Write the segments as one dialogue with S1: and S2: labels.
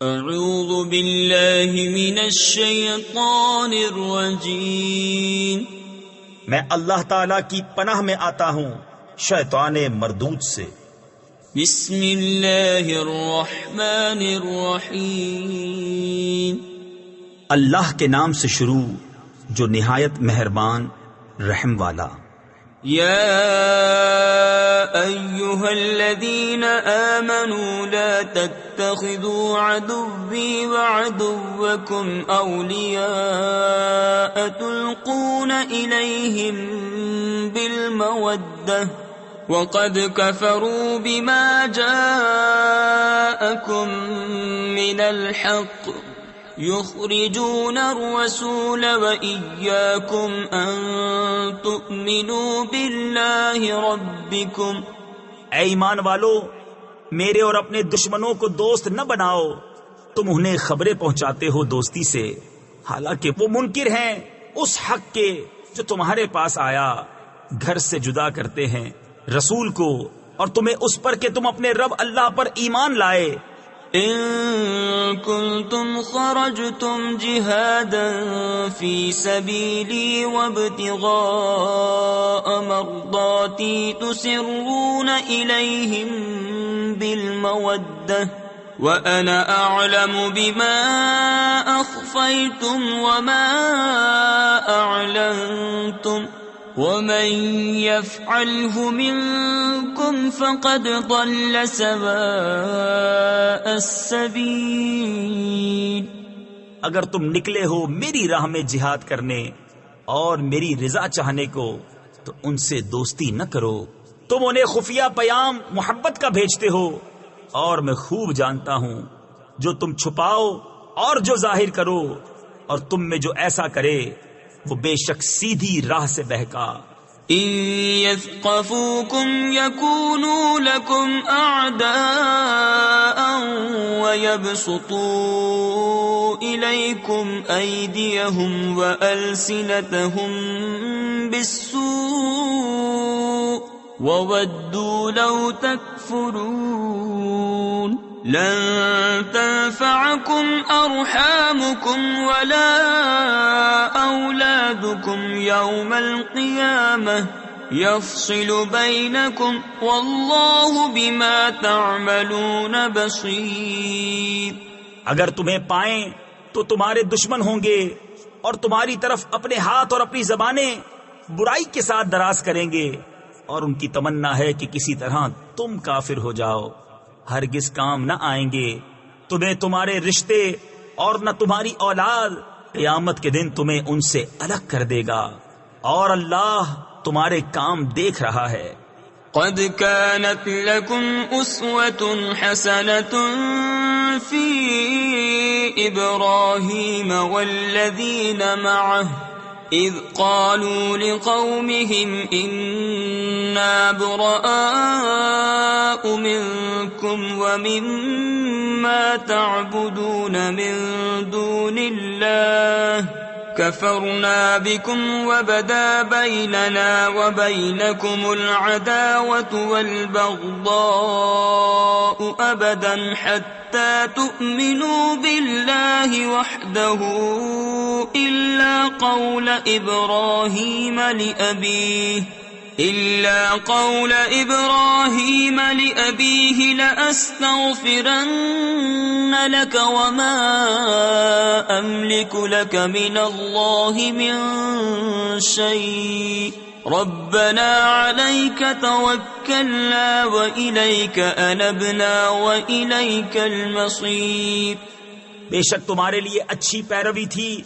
S1: اعوذ باللہ من الشیطان الرجیم،
S2: میں اللہ تعالی کی پناہ میں آتا ہوں شیطان مردود سے۔
S1: بسم اللہ الرحمن الرحیم،
S2: اللہ کے نام سے شروع جو نہایت مہربان رحم والا۔
S1: یا ایہا الذین آمنوا لا تتخذوا عدوی وعدوکم اولیاء تلقون الیہم بالمودہ وقد کفروا بما جاءکم من الحق يخرجون الرسول وإياكم أن تؤمنوا بالله ربكم۔
S2: اے ایمان والو، میرے اور اپنے دشمنوں کو دوست نہ بناؤ، تم انہیں خبریں پہنچاتے ہو دوستی سے، حالانکہ وہ منکر ہیں اس حق کے جو تمہارے پاس آیا، گھر سے جدا کرتے ہیں رسول کو اور تمہیں اس پر کہ تم اپنے رب اللہ پر ایمان لائے۔
S1: ان کنتم خرجتم جہادا فی سبیلی وابتغاء مرضاتی تسرون الیہم بالمودہ وانا اعلم بما اخفیتم وما اعلنتم ومن يفعله منكم فقد ضل سواء السبيل۔
S2: اگر تم نکلے ہو میری راہ میں جہاد کرنے اور میری رضا چاہنے کو تو ان سے دوستی نہ کرو، تم انہیں خفیہ پیام محبت کا بھیجتے ہو اور میں خوب جانتا ہوں جو تم چھپاؤ اور جو ظاہر کرو، اور تم میں جو ایسا کرے وہ بے شک سیدھی راہ سے بہکا۔
S1: ان یثقفوکم یکونوا لکم اعداء ویبسطوا الیکم ایدیہم والسنتہم بالسوء وودوا لو تکفرون۔ لن تنفعكم أرحامكم ولا أولادكم يوم القيامة يفصل بينكم والله بما تعملون بصير۔
S2: اگر تمہیں پائیں تو تمہارے دشمن ہوں گے اور تمہاری طرف اپنے ہاتھ اور اپنی زبانیں برائی کے ساتھ دراز کریں گے، اور ان کی تمنا ہے کہ کسی طرح تم کافر ہو جاؤ۔ ہرگز کام نہ آئیں گے تمہیں تمہارے رشتے اور نہ تمہاری اولاد، قیامت کے دن تمہیں ان سے الگ کر دے گا، اور اللہ تمہارے کام دیکھ رہا ہے۔
S1: قد كانت لكم أسوة حسنة في إبراهيم والذين معه إذ قالوا لقومهم إنا براء منكم ومما تعبدون من دون الله كفرنا بكم وبدا بيننا وبينكم العداوة والبغضاء أبدا حتى تؤمنوا بالله وحده إلا قول إبراهيم لأبيه لأستغفرن لك وما أملك لك من الله من شيء ربنا عليك توكلنا وإليك أنبنا وإليك المصير۔
S2: بے شک تمہارے لیے اچھی پیروی تھی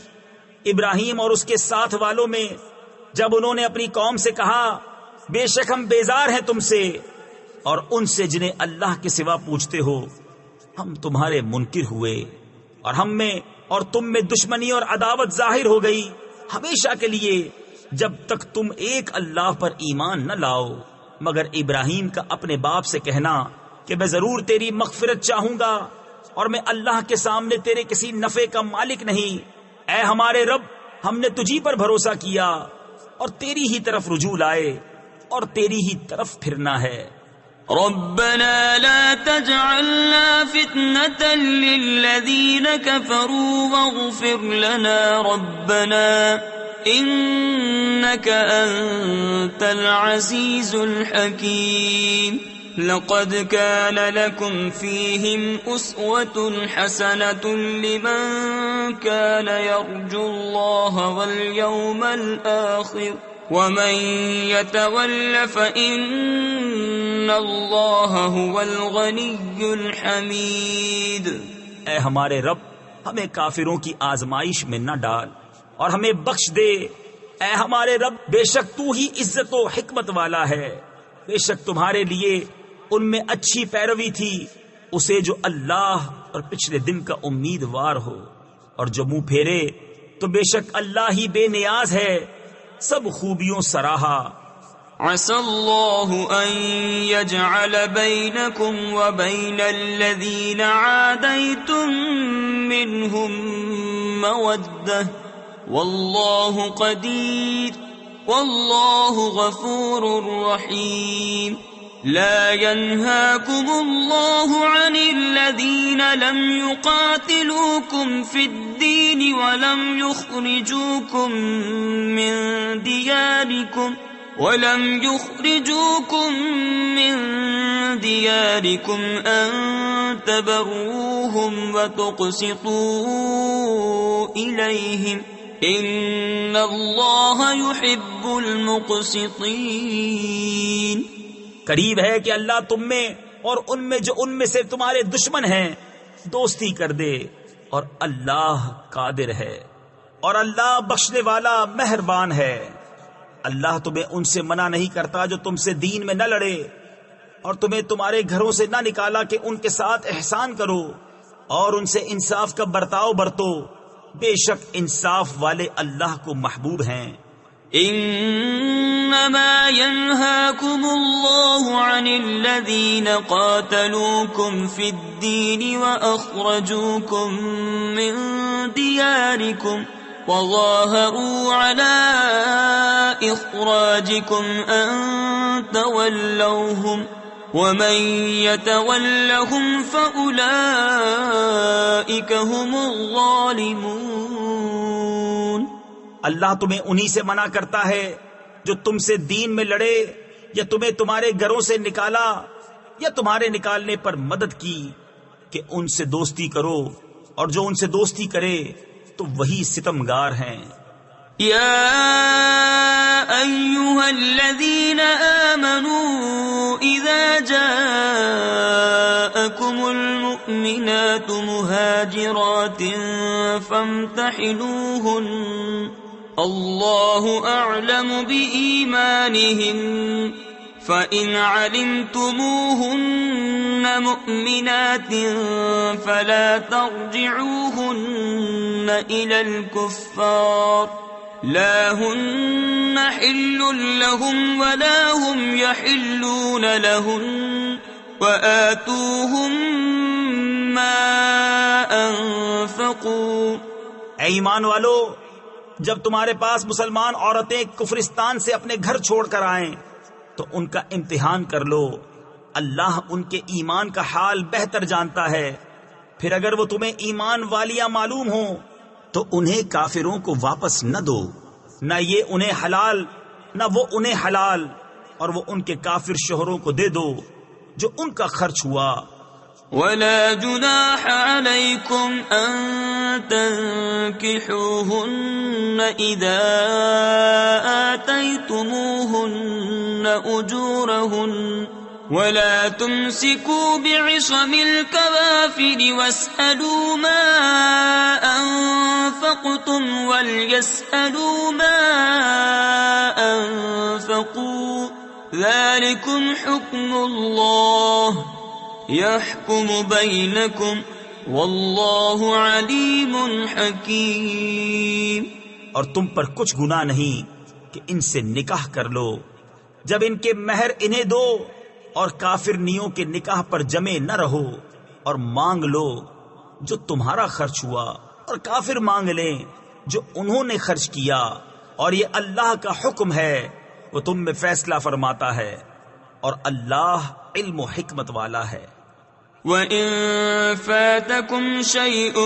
S2: ابراہیم اور اس کے ساتھ والوں میں جب انہوں نے اپنی قوم سے کہا بے شک ہم بیزار ہیں تم سے اور ان سے جنہیں اللہ کے سوا پوجتے ہو، ہم تمہارے منکر ہوئے اور ہم میں اور تم میں دشمنی اور عداوت ظاہر ہو گئی ہمیشہ کے لیے جب تک تم ایک اللہ پر ایمان نہ لاؤ، مگر ابراہیم کا اپنے باپ سے کہنا کہ میں ضرور تیری مغفرت چاہوں گا اور میں اللہ کے سامنے تیرے کسی نفع کا مالک نہیں۔ اے ہمارے رب، ہم نے تجھی پر بھروسہ کیا اور تیری ہی طرف رجوع لائے اور تیری ہی طرف پھرنا ہے۔
S1: ربنا لا تجعلنا فتنة للذين كفروا واغفر لنا ربنا إنك أنت العزيز الحكيم لقد كان لكم فيهم أسوة حسنة لمن كان يرجو الله واليوم الآخر ومن يتول فإن الله هو الغني الحميد۔
S2: اے ہمارے رب، ہمیں کافروں کی آزمائش میں نہ ڈال اور ہمیں بخش دے۔ اے ہمارے رب، بے شک تو ہی عزت و حکمت والا ہے۔ بے شک تمہارے لیے ان میں اچھی پیروی تھی اسے جو اللہ اور پچھلے دن کا امیدوار ہو، اور جو منہ پھیرے تو بے شک اللہ ہی بے نیاز ہے، سب خوبیوں سراہا۔
S1: عسى الله أن يجعل بينكم وبين الذين عاديتم منهم مودة والله قدير والله غفور رحيم۔ لا ينهاكم الله عن الذين لم يقاتلوكم في الدين ولم يخرجوكم من دياركم أن تبروهم وتقسطوا إليهم إن الله يحب المقسطين۔
S2: قریب ہے کہ اللہ تم میں اور ان میں جو ان میں سے تمہارے دشمن ہیں دوستی کر دے، اور اللہ قادر ہے اور اللہ بخشنے والا مہربان ہے۔ اللہ تمہیں ان سے منع نہیں کرتا جو تم سے دین میں نہ لڑے اور تمہیں تمہارے گھروں سے نہ نکالا کہ ان کے ساتھ احسان کرو اور ان سے انصاف کا برتاؤ برتو، بے شک انصاف والے اللہ کو محبوب ہیں۔
S1: انما ينهاكم الله عن الذين قاتلوكم في الدين واخرجوكم من دياركم وظاهروا على اخراجكم ان تولوهم ومن يتولهم فاولئك هم الظالمون۔
S2: اللہ تمہیں انہی سے منع کرتا ہے جو تم سے دین میں لڑے یا تمہیں تمہارے گھروں سے نکالا یا تمہارے نکالنے پر مدد کی کہ ان سے دوستی کرو، اور جو ان سے دوستی کرے تو وہی ستمگار ہیں۔
S1: یا ایھا الذین آمنوا اذا جاءکم المؤمنات مہاجرات فامتحنوہن اللہ اعلم بإیمانہن فإن علمتموہن مؤمنات فلا ترجعوہن إلى الكفار لا هن حل لهم ولا هم يحلون لهن وآتوهم ما أنفقوا۔
S2: اے ایمان والو، جب تمہارے پاس مسلمان عورتیں کفرستان سے اپنے گھر چھوڑ کر آئیں تو ان کا امتحان کر لو، اللہ ان کے ایمان کا حال بہتر جانتا ہے۔ پھر اگر وہ تمہیں ایمان والیاں معلوم ہوں تو انہیں کافروں کو واپس نہ دو، نہ یہ انہیں حلال نہ وہ انہیں حلال، اور وہ ان کے کافر شوہروں کو دے دو جو ان کا خرچ ہوا۔
S1: ولا جناح عليكم أن تنكحوهن إذا آتيتموهن أجورهن ولا تمسكوا بعصم الكوافر واسألوا ما أنفقتم وليسألوا ما أنفقوا ذلكم حكم الله يحكم بينكم واللہ علیم حکیم۔
S2: اور تم پر کچھ گناہ نہیں کہ ان سے نکاح کر لو جب ان کے مہر انہیں دو، اور کافرنیوں کے نکاح پر جمے نہ رہو، اور مانگ لو جو تمہارا خرچ ہوا، اور کافر مانگ لیں جو انہوں نے خرچ کیا، اور یہ اللہ کا حکم ہے، وہ تم میں فیصلہ فرماتا ہے۔ اور اللہ علم و حکمت والا ہے۔
S1: وَإِن فَاتَكُمْ شَيْءٌ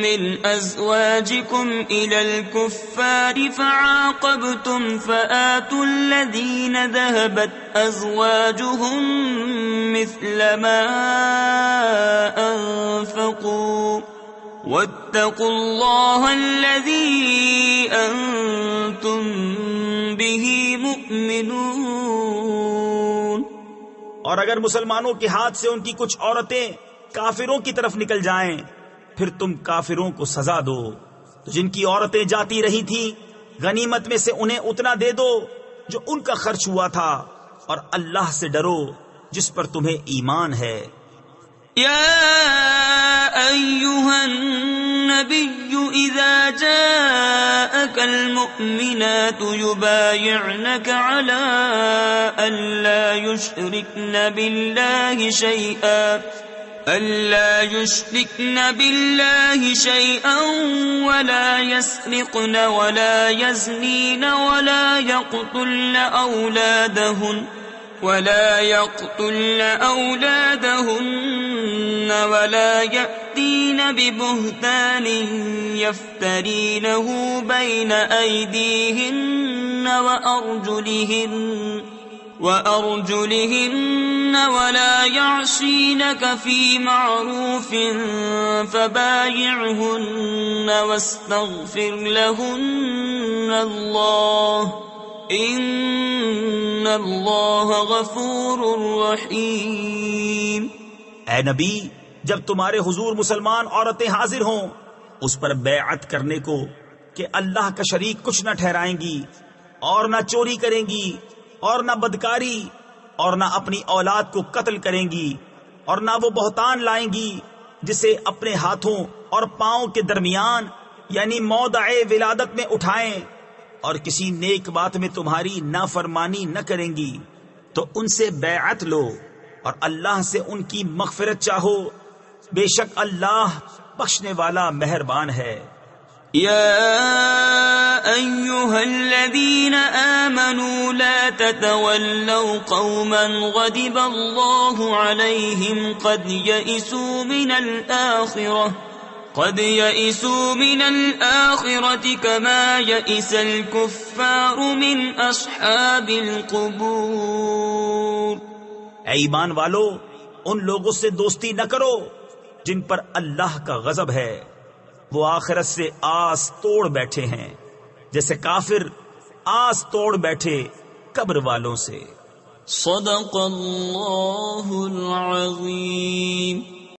S1: مِّنْ أَزْوَاجِكُمْ إِلَى الْكُفَّارِ فَعَاقَبْتُمْ فَآتُوا الَّذِينَ ذَهَبَتْ أَزْوَاجُهُمْ مِثْلَ مَا أَنفَقُوا وَاتَّقُوا اللَّهَ الَّذِي أَنتُم بِهِ مُؤْمِنُونَ۔
S2: اور اگر مسلمانوں کے ہاتھ سے ان کی کچھ عورتیں کافروں کی طرف نکل جائیں پھر تم کافروں کو سزا دو، تو جن کی عورتیں جاتی رہی تھی غنیمت میں سے انہیں اتنا دے دو جو ان کا خرچ ہوا تھا، اور اللہ سے ڈرو جس پر تمہیں ایمان ہے۔
S1: یا ایھا النبی اذا جاءک المؤمنات یبایعنک علی ان لا یشرکن باللہ شیئا ولا يسرقن ولا يزنين ولا يقتلن أولادهن ولا يأتين ببهتان يفترينه بين أيديهن وأرجلهن ولا يعصينك في معروف فبايعهن واستغفر لهن الله ان اللہ غفور رحیم۔
S2: اے نبی، جب تمہارے حضور مسلمان عورتیں حاضر ہوں اس پر بیعت کرنے کو کہ اللہ کا شریک کچھ نہ ٹھہرائیں گی، اور نہ چوری کریں گی، اور نہ بدکاری، اور نہ اپنی اولاد کو قتل کریں گی، اور نہ وہ بہتان لائیں گی جسے اپنے ہاتھوں اور پاؤں کے درمیان یعنی موضع ولادت میں اٹھائیں، اور کسی نیک بات میں تمہاری نافرمانی نہ کریں گی، تو ان سے بیعت لو اور اللہ سے ان کی مغفرت چاہو، بے شک اللہ بخشنے والا مہربان ہے۔
S1: یا ایھا الذین آمنوا لا تتولوا قوما غضب اللہ علیہم قد يئسوا من الآخرة كما يئس الكفار من أصحاب القبور۔
S2: اے ایمان والو، ان لوگوں سے دوستی نہ کرو جن پر اللہ کا غضب ہے، وہ آخرت سے آس توڑ بیٹھے ہیں جیسے کافر آس توڑ بیٹھے قبر والوں سے۔
S1: صدق اللہ العظیم۔